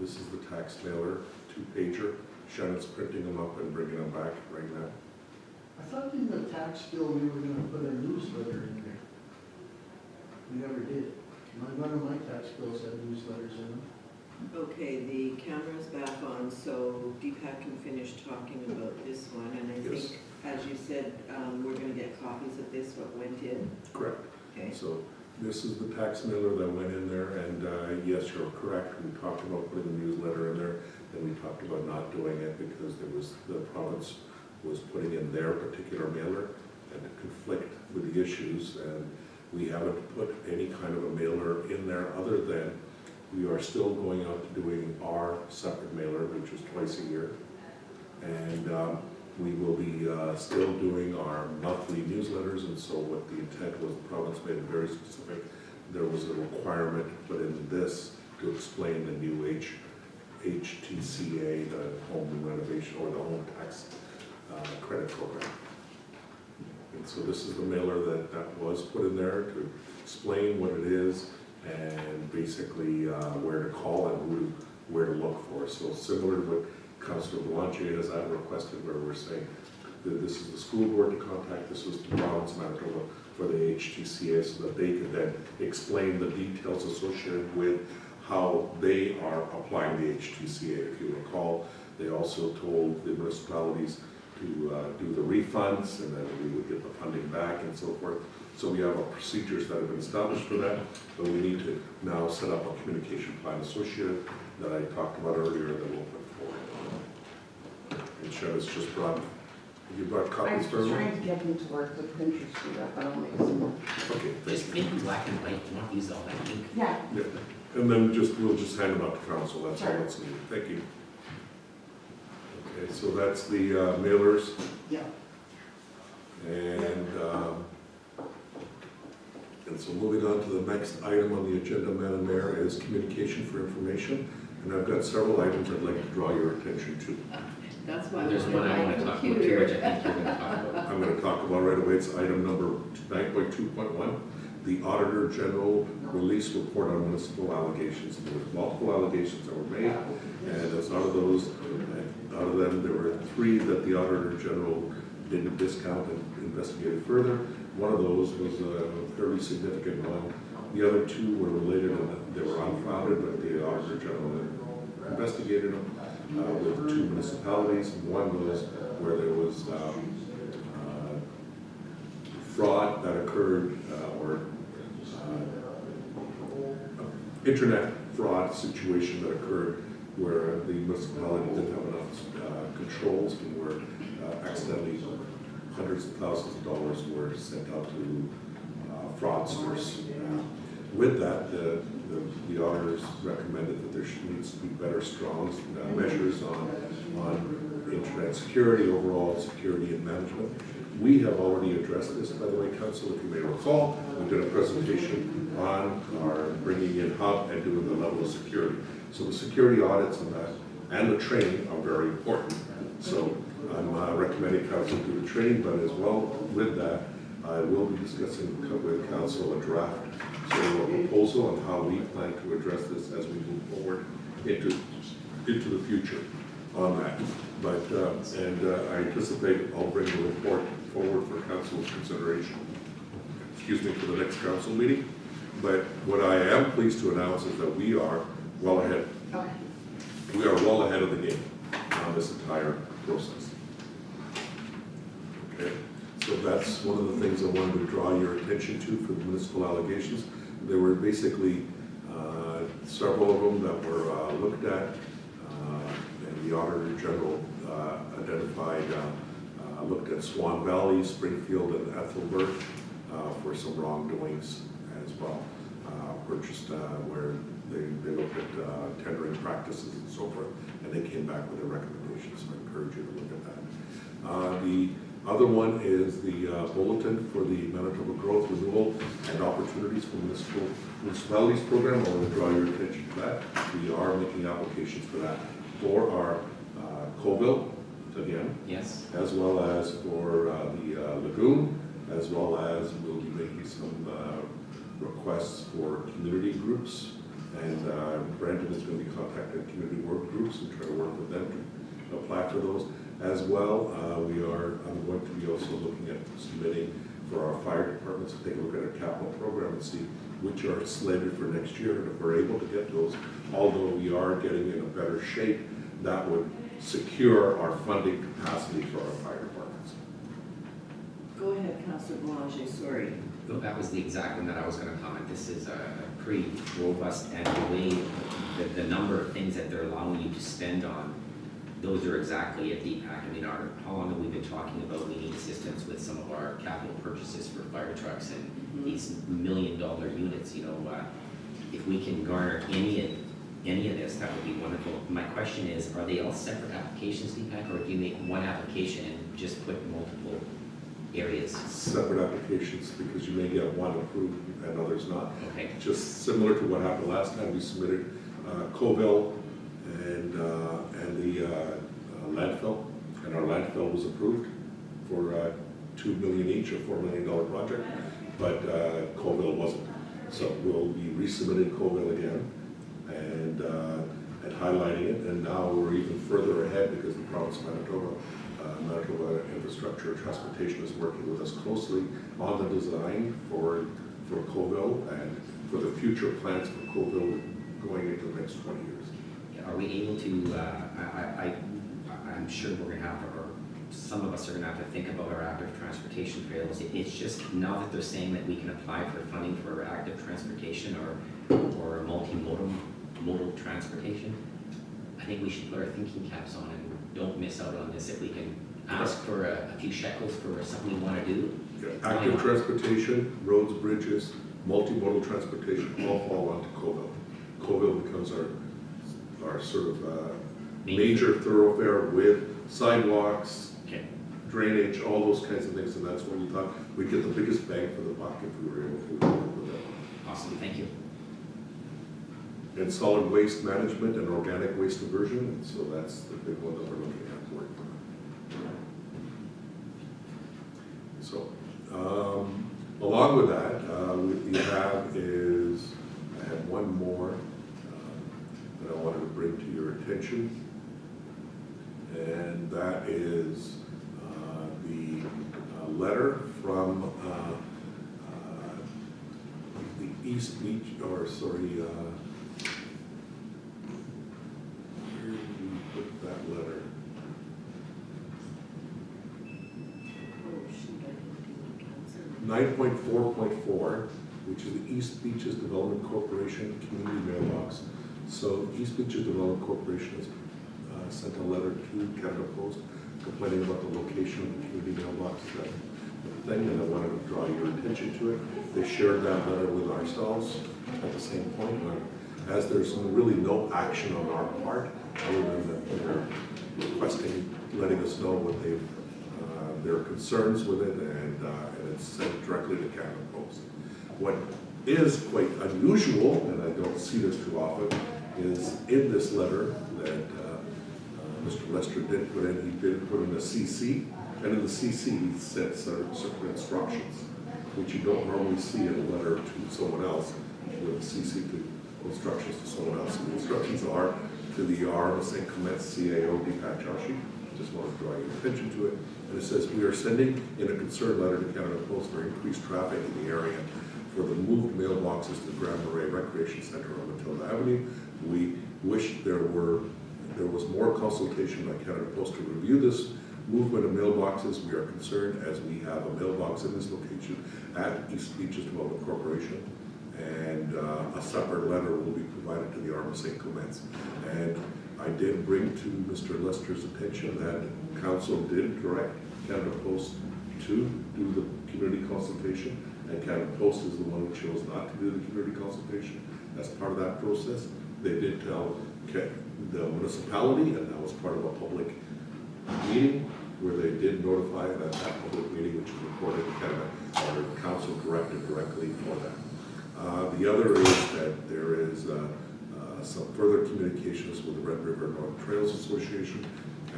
This is the tax mailer, 2-pager. Shannon's printing them up and bringing them back right now. I thought in the tax bill we were gonna put a newsletter in there. We never did. None of my tax bills have newsletters in them. Okay, the camera's back on, so Deepak can finish talking about this one, and I Yes. think, as you said, we're gonna get copies of this, what went in. Correct. Okay. So this is the tax mailer that went in there, and yes, you're correct. We talked about putting the newsletter in there, and we talked about not doing it because the province was putting in their particular mailer and it conflict with the issues, and we haven't put any kind of a mailer in there other than we are still going out to doing our separate mailer, which is twice a year. And we will be still doing our monthly newsletters, and so what the intent was, the province made it very specific. There was a requirement put in this to explain the new HTCA, the home renovation or the home tax credit program. And so this is the mailer that was put in there to explain what it is and basically where to call and where to look for. So similar to what Councillor Belanger has requested, where we're saying that this is the school board to contact, this was the province Manitoba for the HTCA, so that they could then explain the details associated with how they are applying the HTCA. If you recall, they also told the municipalities to do the refunds, and then we would get the funding back and so forth. So we have procedures that have been established for that, but we need to now set up a communication plan associated that I talked about earlier that we'll put forward. And Shannon's just brought, you brought copies for I'm everyone? trying to get them to work with Pinterest screwed up, but I'll make some more. Okay, Just thank you. make them black and white, you don't use all that ink. Yeah, Yeah. And then we'll just hand them out to council, that's all Sure. that's needed. Thank you. Okay, so that's the mailers. Yeah. And so moving on to the next item on the agenda, Madam Mayor, is communication for information. And I've got several items I'd like to draw your attention to. That's why There's one I want to talk about too, which I think you're going to talk about. I'm going to talk about right away. It's item number 9.2.1, the Auditor General release report on municipal allegations. There were multiple allegations that were made, and as out of them, there were 3 that the Auditor General didn't discount and investigated further. One of those was a fairly significant one. The other 2 were related and they were unfounded, but the Auditor General investigated them with 2 municipalities. One was where there was fraud that occurred or internet fraud situation that occurred where the municipality didn't have enough controls and were accidentally hundreds of thousands of dollars were sent out to fraudsters. With that, the auditors recommended that there needs to be better, strong measures on internet security, overall security and management. We have already addressed this, by the way, Council, if you may recall. We did a presentation on our bringing in hub and doing the level of security. So the security audits and that and the training are very important. So I'm recommending Council do the training, but as well with that, I will be discussing with Council a draft proposal on how we plan to address this as we move forward into the future on that. But I anticipate I'll bring the report forward for Council's consideration. Excuse me, for the next Council meeting. But what I am pleased to announce is that we are well ahead. okay. We are well ahead of the game on this entire process. Okay, so that's one of the things I wanted to draw your attention to for the municipal allegations. There were basically several of them that were looked at, and the Auditor General identified, looked at Swan Valley, Springfield, and Ethelbert for some wrongdoings as well. Purchased where they looked at tendering practices and so forth, and they came back with a recommendation, so I encourage you to look at that. The other one is the bulletin for the Manitoba Growth, Renewal, and Opportunities for Municipalities program. I want to draw your attention to that. We are making applications for that for our Colville, again, Yes. as well as for the Lagoon, as well as we'll be making some requests for community groups And Brandon is going to be contacting community work groups and try to work with them to apply for those. As well, I'm going to be also looking at submitting for our fire departments to take a look at our capital program and see which are slated for next year. And if we're able to get those, although we are getting in a better shape, that would secure our funding capacity for our fire departments. Go ahead, Councillor Boulanger, sorry. No, that was the exact one that I was gonna comment. This is a pretty robust, and the way, the number of things that they're allowing you to spend on, those are exactly at DPAC. I mean, how long have we been talking about we need assistance with some of our capital purchases for fire trucks and these $1 million units, you know, if we can garner any of this, that would be wonderful. My question is, are they all separate applications, DPAC, or do you make one application and just put multiple areas? Separate applications, because you may get one approved and others not. Okay. Just similar to what happened last time, we submitted Coville and the landfill, and our landfill was approved for $2 million each, a $4 million project, but Coville wasn't. So we'll be resubmitting Coville again and highlighting it, and now we're even further ahead because the province of Manitoba Infrastructure and Transportation is working with us closely on the design for Coville and for the future plans for Coville going into the next 20 years. Are we able to, I'm sure we're gonna have to, or some of us are gonna have to think about our active transportation trails. It's just now that they're saying that we can apply for funding for active transportation or modal transportation, I think we should put our thinking caps on and don't miss out on this. If we can ask for a few shekels for something we wanna do. Yeah, active transportation, roads, bridges, multimodal transportation all fall onto Coville. Coville becomes our sort of major thoroughfare with sidewalks, Okay. drainage, all those kinds of things, and that's when we thought we'd get the biggest bang for the buck if we were able to work with that. Awesome, thank you. And solid waste management and organic waste diversion, and so that's the big one that we're looking at to work on. So, along with that, what we have is, I have one more that I wanted to bring to your attention, and that is the letter from the East Beach, or sorry, where did we put that letter? Oh, shoot, I didn't do the council. 9.4.4, which is the East Beaches Development Corporation Community Mailbox. So East Beaches Development Corporation has sent a letter to Canada Post complaining about the location of the community mailbox, that thing, and I wanted to draw your attention to it. They shared that letter with ourselves at the same point, as there's really no action on our part, other than that they're requesting, letting us know what their concerns with it, and it's sent directly to Canada Post. What is quite unusual, and I don't see this too often, is in this letter that Mr. Lester did put in, he did put in a CC, and in the CC he set certain instructions, which you don't normally see in a letter to someone else, with a CC to instructions to someone else. And the instructions are to the RMSA Commence CAO DPAC Joshi. Just want to draw your attention to it. And it says, we are sending in a concern letter to Canada Post for increased traffic in the area for the moved mailboxes to the Grand Marais Recreation Center on Matilda Avenue. We wish there was more consultation by Canada Post to review this movement of mailboxes. We are concerned as we have a mailbox in this location at East Beaches Development Corporation, and a separate letter will be provided to the RMSA Commence. And I did bring to Mr. Lester's attention that Council did direct Canada Post to do the community consultation, and Canada Post is the one who chose not to do the community consultation as part of that process. They did tell the municipality, and that was part of a public meeting where they did notify that public meeting, which is recorded in Canada, or Council directed directly for that. The other is that there is some further communications with the Red River North Trails Association,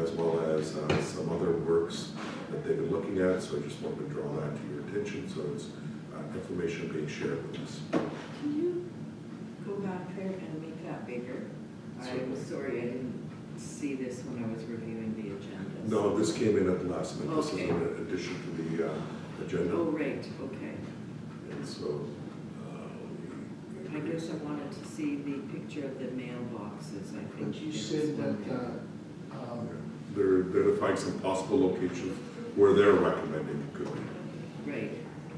as well as some other works that they've been looking at, so I just wanted to draw that to your attention, so it's information being shared with us. Can you go back there No, this came in at the last minute, this is Okay. in addition to the agenda, Oh, right, okay. and so. I guess I wanted to see the picture of the mailboxes, I think. But you there was said one that, there. They're identifying some possible locations where they're recommending it could be. Right.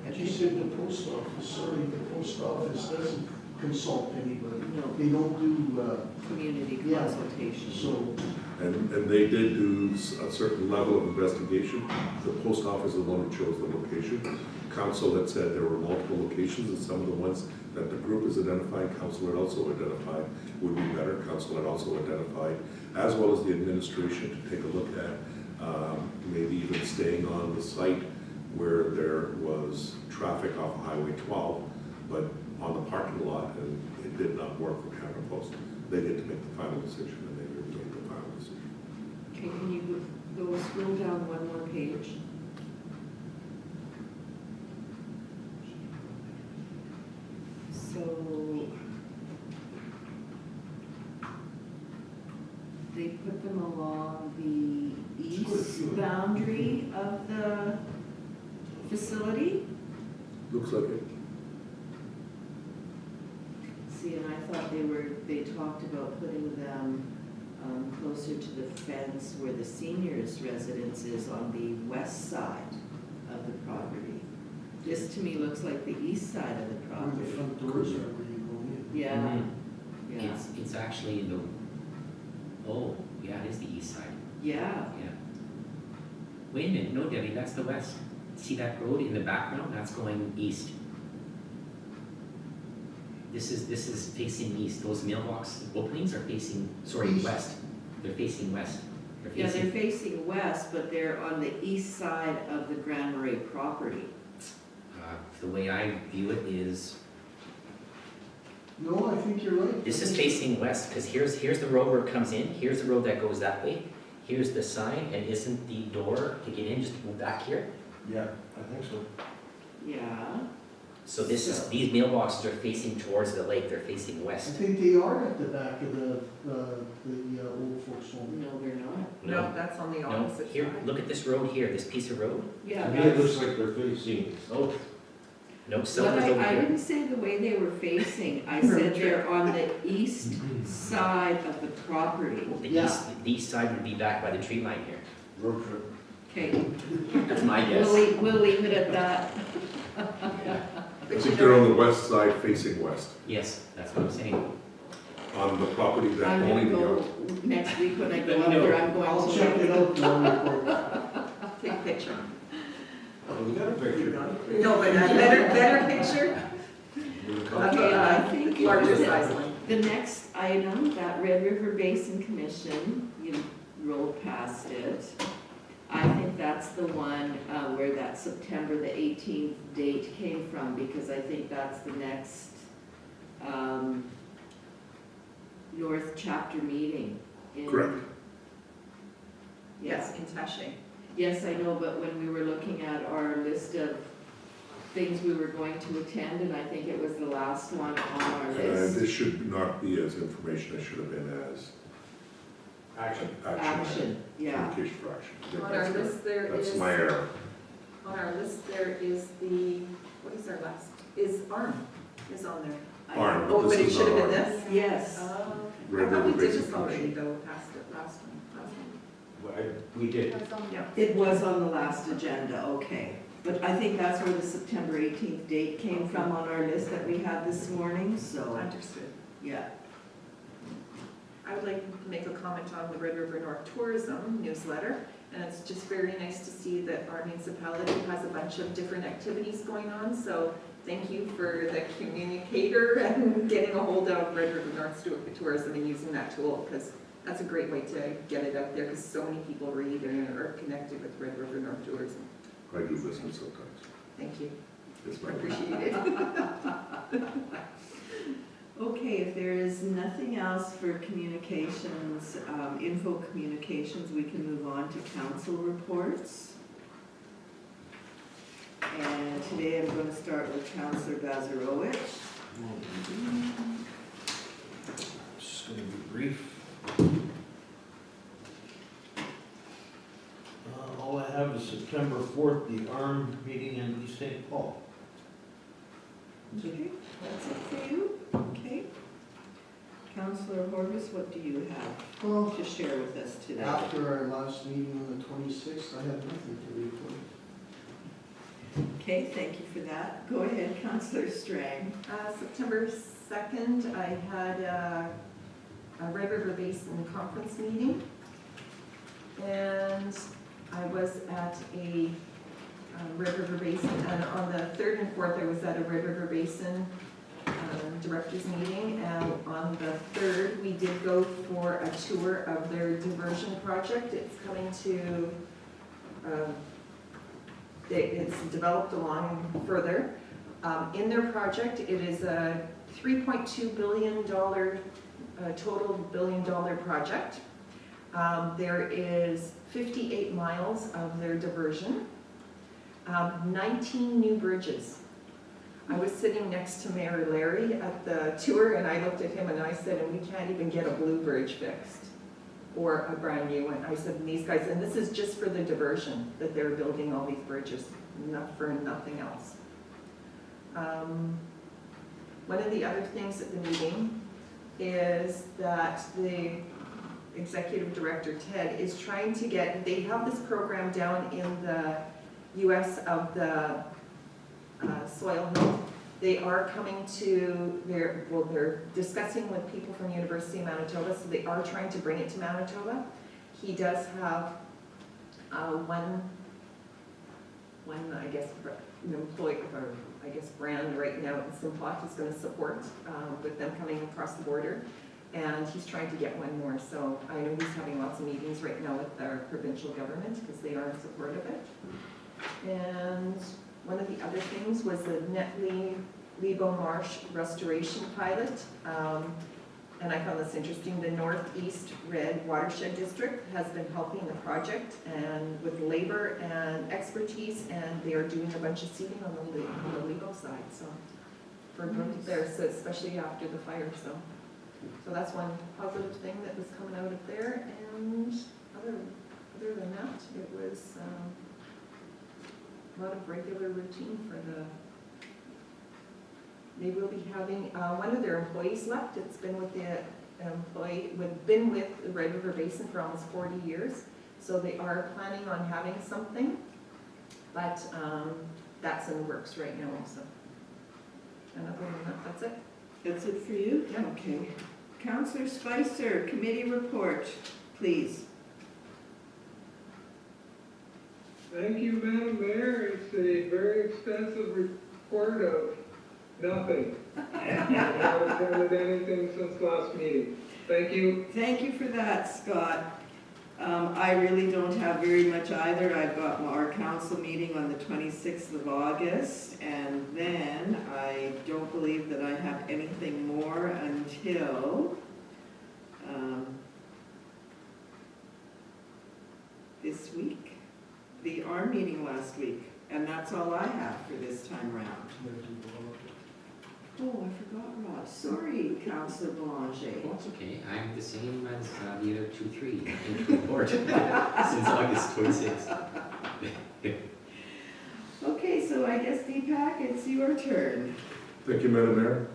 but you said the post office, sorry, the post office doesn't consult anybody. No, They don't do, community Yeah. consultation. so, And they did do a certain level of investigation. The post office is the one who chose the location. Council had said there were multiple locations, and some of the ones that the group is identifying, council had also identified would be better. Council had also identified, as well as the administration, to take a look at maybe even staying on the site where there was traffic off Highway 12, but on the parking lot, and it did not work for camera posts. They get to make the final decision, and they will make the final decision. Okay, can you go scroll down one more page? So they put them along the east boundary of the facility? Looks like it. See, and I thought they talked about putting them closer to the fence where the seniors' residence is on the west side of the property. This to me looks like the east side of the where the property. front doors are where you go in. Yeah, Mhm. yeah, It's actually in the, oh, yeah, it is the east side, yeah. yeah. Wait a minute, no Debbie, that's the west. See that road in the background? That's going east. This is facing east. Those mailbox openings are facing, sorry, East. west. They're facing west. They're Yeah, they're facing, facing west, but they're on the east side of the Grand Marais property. the way I view it is, No, I think you're right. this is facing west, because here's the road where it comes in, here's the road that goes that way, here's the sign, and isn't the door to get in just to move back here? Yeah, I think so. Yeah, So these mailboxes are facing towards the lake, they're facing I west. think they are at the back of the old folks home. no, they're not. No, that's on the No, opposite here, side. look at this road here, this piece of road. Yeah, To me, it that's. looks like they're facing south. No, But south is over I here. didn't say the way they were facing, I said they're on the east side of the property. The Yeah. east side would be back by the tree line here. Road trip. Okay, That's my guess. we'll leave it at that. I think they're on the west side facing west, Yes, that's what I'm saying. on the property that I'm only gonna the, go, next week when I go Let me up know. there, I'm going to. I'll check it out, and I'll report. Take a picture. Oh, we got a picture. No, but a better picture. Okay, I think Larger the- size one. The next item, that Red River Basin Commission, you rolled past it. I think that's the one where that September the 18th date came from, because I think that's the next North Chapter meeting. in- correct. Yes, Yes, in Taché. yes, I know, but when we were looking at our list of things we were going to attend, and I think it was the last one on our list. This should not be as information, it should have been as Action. Action, yeah. Communication for action. On our list there is, That's my error. on our list there is the, what is our last, is ARM is on there. ARM. Oh, but This it is should have not been ARM. this? Yes. Oh, I Red thought we River did Basin this already Commission. though, past it, last one. We did. Yeah. It was on the last agenda, okay. But I think that's where the September 18th date came from on our list that we had this morning, so, Understood. yeah. I would like to make a comment on the Red River North Tourism newsletter. And it's just very nice to see that our municipality has a bunch of different activities going on. So thank you for the communicator and getting a hold of Red River North Tourism and using that tool, because that's a great way to get it out there, because so many people read and are connected with Red River North Tourism. I do listen sometimes. Thank you. It's I my appreciate it. Okay, if there is nothing else for communications, info communications, we can move on to council reports. And today I'm going to start with Councillor Bazarowicz. Just gonna be brief. September 4th, the ARM meeting in East St. Paul. Okay, that's it for you, okay. Counselor Horvis, what do you have Well, to share with us today? after our last meeting on the 26th, I have nothing to report. Okay, thank you for that. Go ahead, Counselor Strang. September 2nd, I had a Red River Basin conference meeting. And I was at a Red River Basin, and on the 3rd and 4th, I was at a Red River Basin directors meeting. And on the 3rd, we did go for a tour of their diversion project. It's coming to, it's developed along further. In their project, it is a $3.2 billion, total billion-dollar project. There is 58 miles of their diversion, 19 new bridges. I was sitting next to Mayor Larry at the tour, and I looked at him and I said, and we can't even get a blue bridge fixed or a brand new one. I said, and these guys, and this is just for the diversion that they're building all these bridges, not for nothing else. One of the other things at the meeting is that the executive director, Ted, is trying to get, they have this program down in the US of the soil health. They are coming to, they're discussing with people from University of Manitoba, so they are trying to bring it to Manitoba. He does have one, I guess, employee, or I guess brand right now in Simplot is going to support with them coming across the border. And he's trying to get one more, so I know he's having lots of meetings right now with our provincial government because they are in support of it. And one of the other things was the Netley-Lebo Marsh restoration pilot. And I found this interesting. The Northeast Red Watershed District has been helping the project and with labor and expertise, and they are doing a bunch of seeding on the Lebo side, so for growth there, so especially after the fire, so that's one positive thing that was coming out of there. And other than that, it was a lot of regular routine for they will be having, one of their employees left. It's been with the been with the Red River Basin for almost 40 years. So they are planning on having something, but that's in the works right now also. And other than that, that's it. That's it for you? Yeah. Okay. Counselor Spicer, committee report, please. Thank you, Madam Mayor. It's a very extensive report of nothing. I haven't attended anything since last meeting. Thank you. Thank you for that, Scott. I really don't have very much either. I've got our council meeting on the 26th of August, and then I don't believe that I have anything more until this week, the ARM meeting last week, and that's all I have for this time round. Oh, I forgot, Rob. Sorry, Councillor Boulanger. Well, it's okay, I'm the same as the other 2-3, nothing to report since August 26th. Okay, so I guess Deepak, it's your turn. Thank you, Madam Mayor.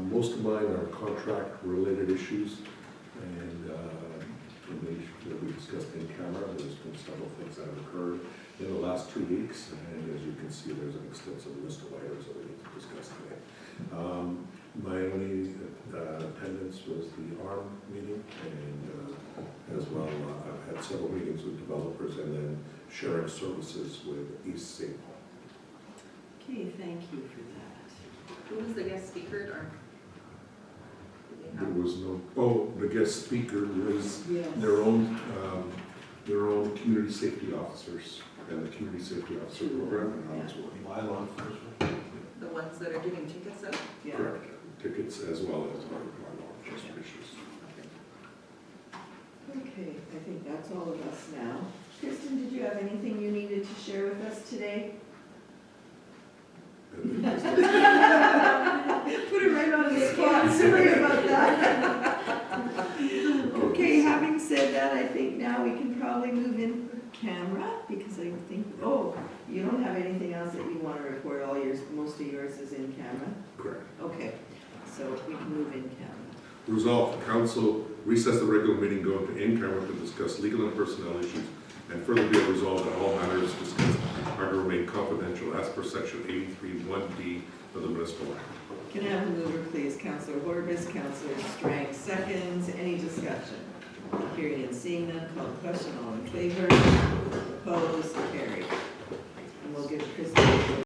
Most of mine are contract-related issues, and in the issue that we discussed in camera, there's been several things that have occurred in the last 2 weeks, and as you can see, there's an extensive list of items that we need to discuss today. My only attendance was the ARM meeting, and as well, I've had several meetings with developers and then sharing services with East St. Paul. Okay, thank you for that. Who was the guest speaker, or? There was no, the guest speaker was Yes. their own community safety officers and the community safety officer program and how it's working. My law enforcement. The ones that are giving tickets out? Yeah. Correct. Tickets as well as our law enforcement issues. Okay, I think that's all of us now. Kristen, did you have anything you needed to share with us today? And then just- Put it right on the spot, sorry about that. Okay, having said that, I think now we can probably move in camera? Because I think, oh, you don't have anything else that you want to report, all yours, most of yours is in camera? Correct. Okay, so we can move in camera. Resolved, the council recess the regular meeting, go into in-camera to discuss legal and personnel issues, and further be it resolved that all matters discussed are to remain confidential as per section 83(1)D of the municipal act. Can I have a mover, please? Councillor Horbis, Councillor Strang, seconds. Any discussion? Hearing and seeing none, call the question. All in favor? Opposed? Carried. And we'll give Chris